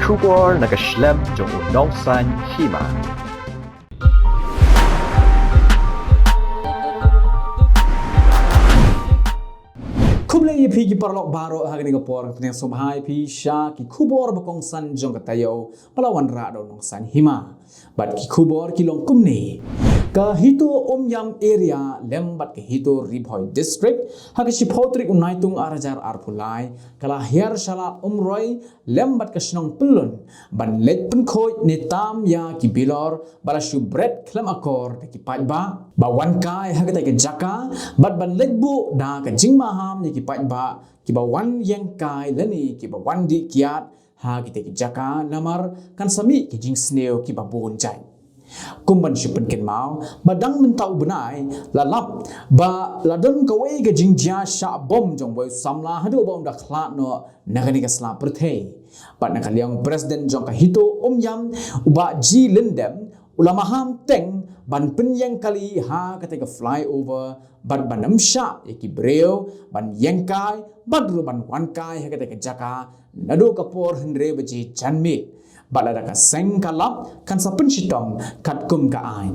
kubor nakaslem jong unongsan hima. Kublai pi ki parlok baro hagani ko por pne subhai pi sha ki kubor bakong san jong katayo palawan ra do nong san hima bat ki kubor ki long kumni ka hito yam area lembat ke hito ribhoi district hagi si photrik unaitung arajar arpulai kala her shala roi lembat ke snong pulun ban let pen khoi netam ya ki bilor bala shu bread klam akor ki pajba ba wan kai hagi ta ke jaka bat ban let bu da ka jingma ham ni ki pajba ki ba wan yang kai lani ki ba wan di kiat ha ki te ki jaka namar kan sami ki jing snail ki ba bon jai kumban sipen ken mau badang mentau benai lalap ba ladon kawai ga jingjia sha bom jong boy samla hadu bom da khla no nagani ka sla prthe pat na kaliang president jong ka hito yam uba ji lindem ulama ham teng ban penyang kali ha kata ka flyover ban banam sha ki breo ban yengkai badru ban wankai ha kata ka jaka nado kapor hendre baji janmi balada ka seng kalap kan sa pensitom kat kum ka ai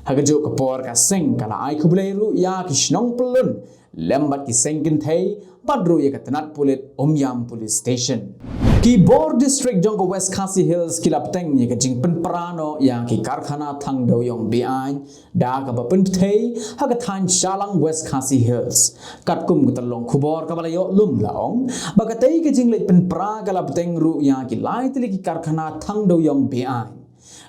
hagajo ka por ka seng kala ai khubulai ru ya ki snong pelun lembat ki sengkin thei padru ya ka tanat pulit yam police station ki bor district jong west khasi hills ki lapteng ni ka jing pen prano ya ki karkhana thang do yong bi ai da ka ba pen thei haga than shalang west khasi hills kat kum ka talong khubor ka bala yo lum laong ba ka tei ka jing le pen pra ka lapteng ru ya ki lai tli ki karkhana thang do yong bi ai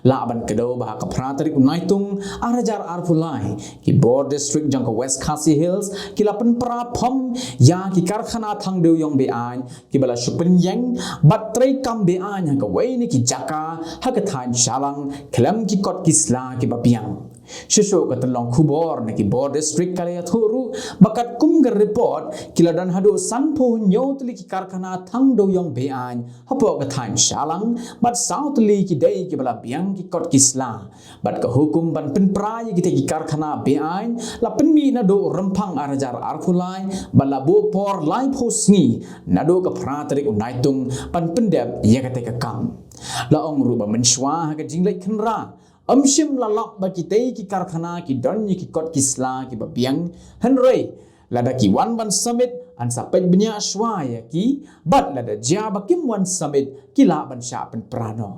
laban kedo bah ka pratari unaitung arajar arpulai ki bor district jang ka west khasi hills ki lapen pra phom ya ki karkhana thang deu yong be an ki bala supen yang batrai kam be an ka wei ni ki jaka ha ka than shalang klam ki kot ki sla ki bapiang shisho ka talong khubor na ki bor district kale thuru bakat kum gar report kiladan hadu sanpho nyotli ki karkhana thang deu yong be an hapo ka than shalang bat southli ki dei ki bala biang ki kot kisla bat ka hukum ban pen prai ki te ki karkhana be ain la pen mi na do rempang arajar arkhulai bala bo por lai phosni na do ka pratrik unaitung pan pendep ya ka te ka kam la ong ru ba menshwa ka jinglai khnra amshim la lak ba ki te ki karkhana ki don ni ki kot kisla ki ba biang hanrei lada ki wan ban summit an sapet benya shwaya ki bat lada ja bakim wan summit ki la ban sha pen prano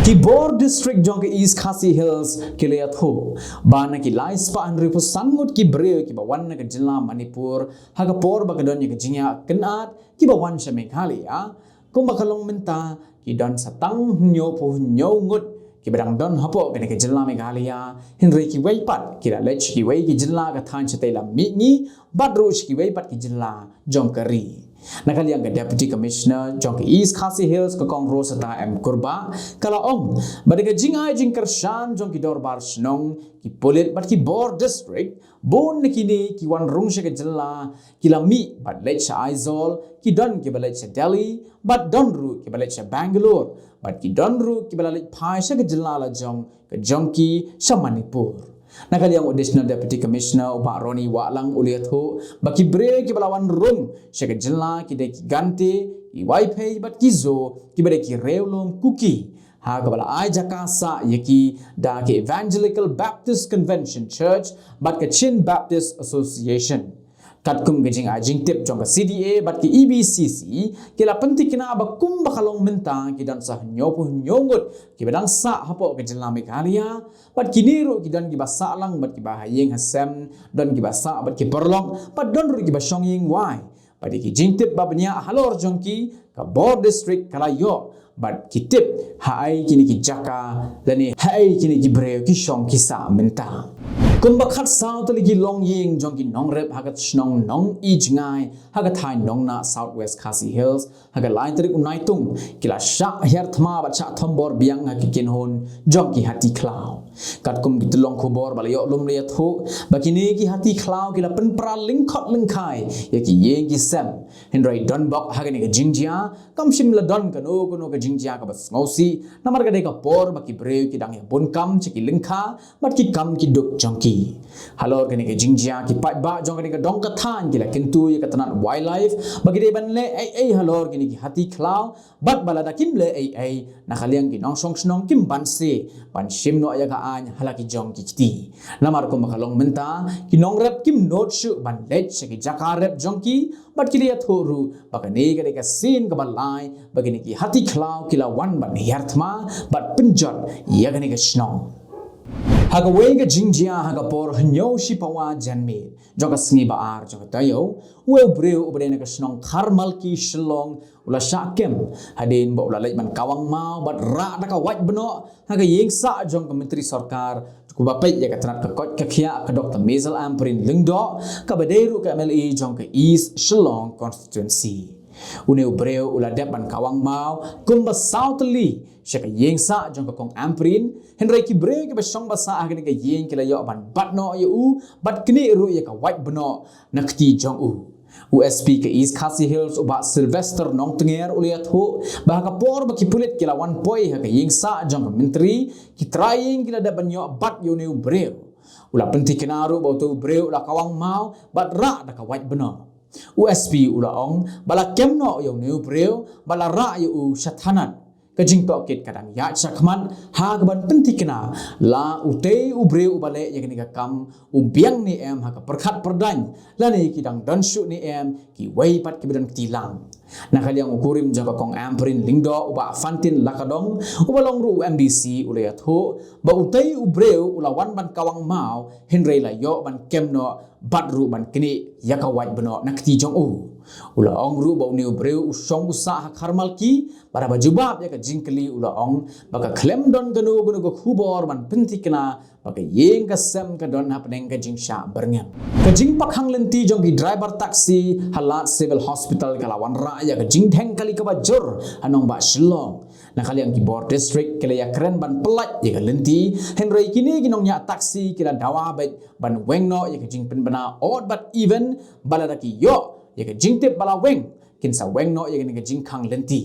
ki bor district jong east khasi hills ki le atho bana ki lais pa an ripo sangut ki bre ki ba wan ka jilla manipur ha ka por ba ka don ki jingya kanat ki ba wan sha meghalaya kum ba kalong menta ki don satang nyo pu nyo ngut ki badang don hapo kene ke jilla meghalaya hinri ki weipat ki la lech ki wei ki jilla ka than chetela mi ni badrush ki weipat ki jilla jong kari nakaliang ka deputy commissioner jong east khasi hills ka kong rosata m kurba kala badega jingai jing kershan jong ki dorbar snong ki polit bat ki bor district bon kini ki wan rung she ka jilla ki lami bat lech aizol ki don ki balech delhi bat don ru ki balech bangalore bat ki don ru ki balech phai she ka jilla la jong ki shamanipur nakaliang additional deputy commissioner uba roni walang uliatho baki bre ki balawan room sheka jilla ki de ki gante ki wifi bat ki zo ki bade ki rewlom kuki ha ka bala ai jakasa yaki da ki evangelical baptist convention church bat ka chin baptist association kat kum gajing ajing tip jong ka CDA bat ki EBCC ki la pentik kina ba kum bakalong menta ki dan sah nyopu nyongut ki badang sa hapo ka jilla meghalaya bat ki niru ki dan ki basa lang bat ki bahayeng hasem don ki basa bat ki perlong bat don ru ki basong ying wai bat ki jing tip ba benya halor jong ki ka bor district kala yo bat ki tip hai kini ki jaka lani hai kini ki breu ki shong ki sa menta kumbakhat south ligi long ying jong ki nong rep hagat snong nong i jingai hagat thai nong na southwest khasi hills hagat line trik unaitung kila sha her thma ba cha thombor biang ha ki kinhon jong ki hati klau kat kum ki telong khubor balayo lum le thu bakini ki hati khlau ki la pen pra lingkhot lingkhai ya ki yeng ki sem henry donbok hagani ka jingjia kam sim la don kano ka jingjia ka bas ngosi namar ka de ka por baki breu ki dang ya bon kam chi ki lingkha mat ki kam ki duk jongki halor ka ni ka jingjia ki pat ba jong ka ni ka dong ka than ki la kintu ya ka tanat wildlife bagi de ban le ai halor ki ni ki hati khlau bat balada kim le ai nakaliang ki nong song snong kim ban se ban sim no ya ka an halaki jong ki kiti namar ko makalong menta ki nong rap kim not shu ban let se ki jakar rap jong ki bat ki le thoru bakane ka de ka sin ka balai bagini ki hati khlau ki la wan ban yarthma bat pinjot ya ka ni ka snong haga wega jingjia haga por hnyo shi pawa janme joga sngi ba ar joga tayo we breu ubadena ka snong karmal ki shlong ula shakem hadin bo ula lej man kawang mau bat ra da ka waj beno haga yeng sa jong ka menteri sarkar ku bapai ya ka tranat ka kot ka khia ka dr mezel amprin lingdo ka baderu ka mle jong ka east shlong constituency une breu ula depan kawang mau kumba southly shaka yeng sa jong ka kong amprin henry ki breu ki basong basa agni ka yeng kila yo ban batno yu bat kini ru ya ka white bno nakti jong USP ke East Khasi Hills uba Sylvester nong tenger uliat ho bahaka por baki pulit kila one poi ha ka yeng sa jong ka menteri ki trying kila da banyo bat yo ne breu ula penti kenaru bau tu breu ula kawang mau bat ra da ka white bno USP ula ong bala kemno yo new breu bala ra yo shathanan kajing to kit kadang ya chakman ha ban penti kena la ute ubreu bale yang ni ka kam ubiang ni em ha ka perkhat perdan la ni kidang dan shu ni em ki wei pat ki bidan tilang nakaliang ukurim jaga kong amprin lingdo uba fantin lakadong ubalong ru MDC ulayat ho ba ute ubreu ulawan ban kawang mau henry la yo ban kemno badru ban kini yakawat beno nakti jong ula ong ru ba ni breu usong usaha karmal ki para bajubab ya ka jingkli ula ong baka klem don ganu go khubor ban pentikna baka yeng ka sem ka don hapneng ka jingsha berngem ka jing pakhang lenti jong ki driver taxi halat civil hospital kalawan ra ya ka jing theng kali ka bajur anong ba shillong nakali ang ki bor district kala ya kren ban pelat ya ka lenti henry kini ginong nya taxi kila dawa ban wengno ya ka jing pen bana odd but even baladaki yo ya ka jing tip bala weng kinsa wengno ya ka jing khang lenti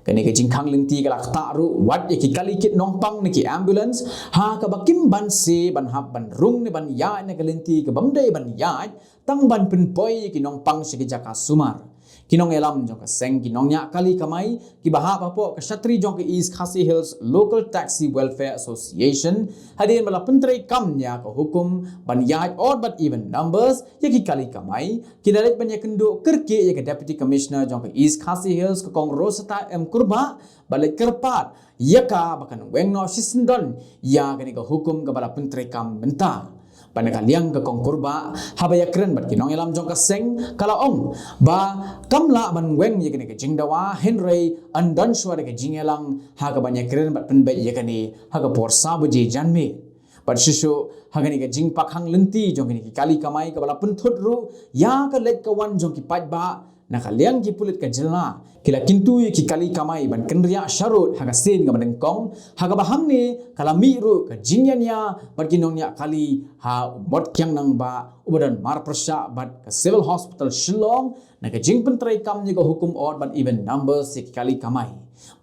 kani ka jing khang lenti kala taru wat ya ki kali kit nongpang ni ki ambulance ha ka bakim ban se ban hab ban rung ni ban ya ni ka lenti ka bamdai ban ya tang ban pen poi ki nongpang se ki jaka sumar kinong elam jong ka seng kinong nya kali kamai ki baha papo ka shatri jong ka East Khasi Hills Local Taxi Welfare Association hadin bala pentrai kam nya ka hukum ban ya odd but even numbers ya ki kali kamai kidalet ban ya kendo kerke ya ka Deputy Commissioner jong ka East Khasi Hills ka kong Rosata M Kurba balik kerpat ya ka bakan wengno sisendon ya kani ka hukum ka bala pentrai kam benta panakaliang ka kong kurba habaya kren bat kinong elam jong ka seng kala ong ba kamla ban weng ye kani ka jingdawa henry andan shwar ka jingelang ha ka banya kren bat pen bai ye kani ha ka por sabuji janme bat shishu ha kani ka jing pakhang lenti jong kani ki kali kamai ka bala pen thudru ya ka let ka wan jong ki pat ba nakaliang ki pulit ka jilna kila kintu ki kali kamai ban kenria sharut haga sen ga banengkong haga bahang ni kala miru ka jinyanya barginong nya kali ha mot kyang nang ba ubadan mar prasha bat ka civil hospital shillong na ka jing pentrai kam ni ka hukum odd but even numbers ki kali kamai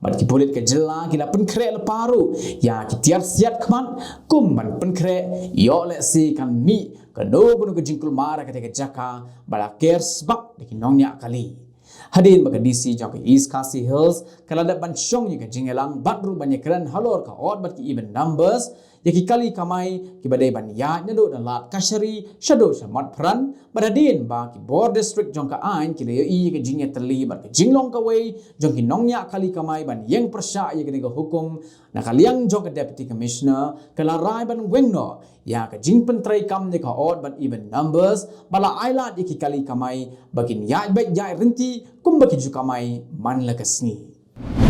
bat ki pulit ka jilna kila penkre leparu ya ki tiar siat kman kum ban penkre yo le si kan mi kano gunu ke jingkul mara ketika jaka bala cares bak dikinong nya kali hadin baka DC jong ke East Khasi Hills kala da ban shong ni ka jingelang batru banyak kran halor ka odd but even numbers yaki kali kamai ki badai ban ya nyado dan lat kashari shado shamat pran badadin ba ki bor district jong ka ain ki le i ka jingya tali ba ka jinglong ka wei jong ki nongnya kali kamai ban yeng persya ye ka hukum na kaliang jong ka deputy commissioner kala rai ban wengno ya ka jing pentrai kam ne ka odd but even numbers bala ailat yaki kali kamai bakin ya baik ya renti kum baki ju kamai man la kasni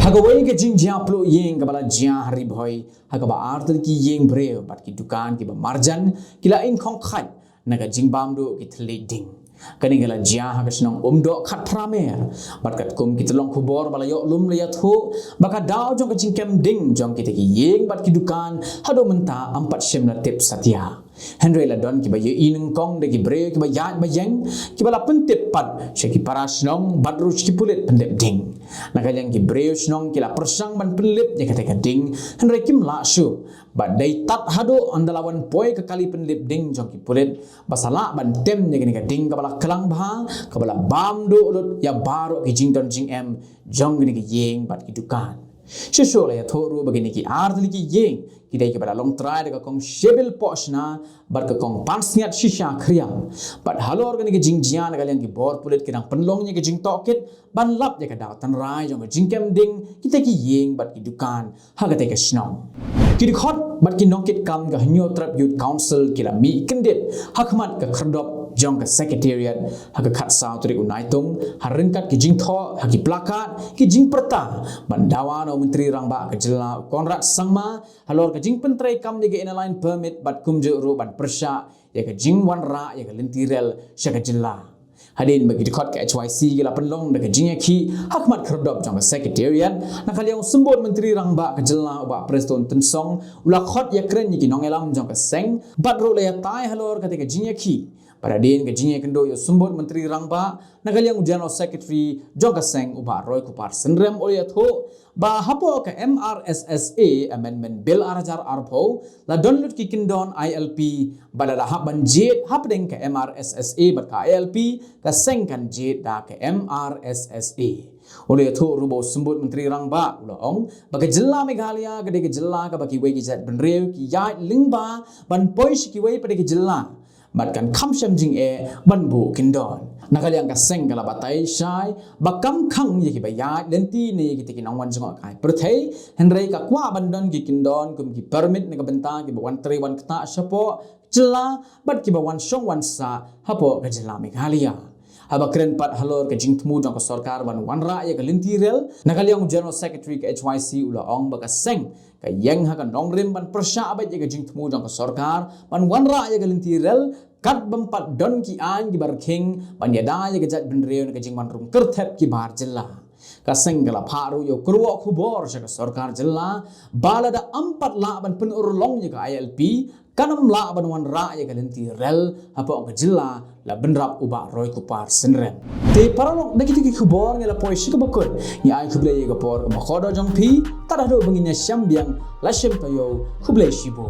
hagawai ke jing jia plo yeng kabala jia hari boy hagaba arter ki yeng breu bat ki dukan ki ba marjan kila ing khong khat naga jing bam do ki thleding Kani gala jia ha kasnong umdo khat pramer bat kat kum kita long kubor balayo lum layat ho baka daw jong kacing kem ding jong kita ki yeng bat ki dukan hado menta 4 sem na tip satya Henry la don ki ba ye ineng kong de ki bre ki ba yat ba yeng ki bala pentip pat she ki parasnong bat ruch ki pulit pendep ding nakalyang ki bre snong ki la persang ban penlip je kata ding Henry kim la shu bat dai tat hado andalawan poi ke kali penlip ding jong ki pulit basala ban tem je ni ding ka bala kelang bah ka bala bam do lut ya baro ki jing don jing em jong ni ki yeng bat ki dukan Shisho la ya thoru bagini ki ardli ki yeng kidai ke pada long try de kong shebil poshna bar ka kong pansniat shisha kriam but halor gani ke jingjian ga yang ki bor pulit kidang penlong ni ke jing tokit ban lap je ka daw tan rai jong jing kem ding kita ki yeng bat ki dukan ha ga te ka snong ki khot bat ki nokit kam ga hanyo trap youth council kila mi kendit hakmat ka khrdop jong ka secretariat ha ka khat saw tri unai tung haringkat ki jing tho ha ki plakat ki jing perta bandawa no menteri rangba ka jela konrad sangma halor ka jing pentrai kam ni ge inaline permit bat kumje ru ban persya ya ka jing wan ra ya ka lentirel sya ka jela hadin bagi dikot ke HYC gila penlong de ka jing ki hakmat khrdop jong ka secretariat nakaliang sembot menteri rangba ka jela ba preston tensong ula khot ya kren ni ki nongelam jong ka seng bat ru le ya tai halor ka te ka jing ki pada din ke jinge kendo yo sumbut menteri rangba nakaliang general secretary jongka seng uba roy kupar senrem oleh tho ba hapo ka MRSSA amendment bill arajar arpo la donlut ki kindon ILP badala haban jet hapdeng ka MRSSA bat ka ILP ka seng kan jet da ka MRSSA oleh tho rubo sumbut menteri rangba ulong bagi jilla Meghalaya gede ke jilla ka bagi wei ki jat benrew ki yat lingba ban poish ki wei pada ki jilla batkan kam sham jing ban bu kindon nakaliang ka seng kala batai shai bakam khang ye ki bayat lenti ne ki tikin angwan jong kai perthai henrei ka kwa bandon ki kindon kum ki permit ne ka benta ki bawan tri wan kta sapo jela bat ki bawan song wan sa hapo ka jela Meghalaya haba kren pat halor ka jing thmu jong ka sarkar ban wan ra ye ka lenti rel nakaliang general secretary ka HYC ula ong ba ka seng ka yang ha ka nongrim ban persya abai je ka jing thmu jong ka sarkar ban wan ra ye ka lenti rel kat bempat don ki an ki bar king ban ya da ye ka jat benreu ne ka jing man rum kerthep ki bar jilla ka senggala pharu yo kurwa khubor sa ka sarkar jilla balada 4 la ban pen urlong ye ka ILP kanam la ban wan ra ye ka lenti rel apa ka jilla la benrap uba roy kupar senrem te paralok da kiti ki khubor ngela poi shika bakut ni ai khuble ye ka por ma khodo jong phi tada do banginya syambiang la shem tayo khuble shibo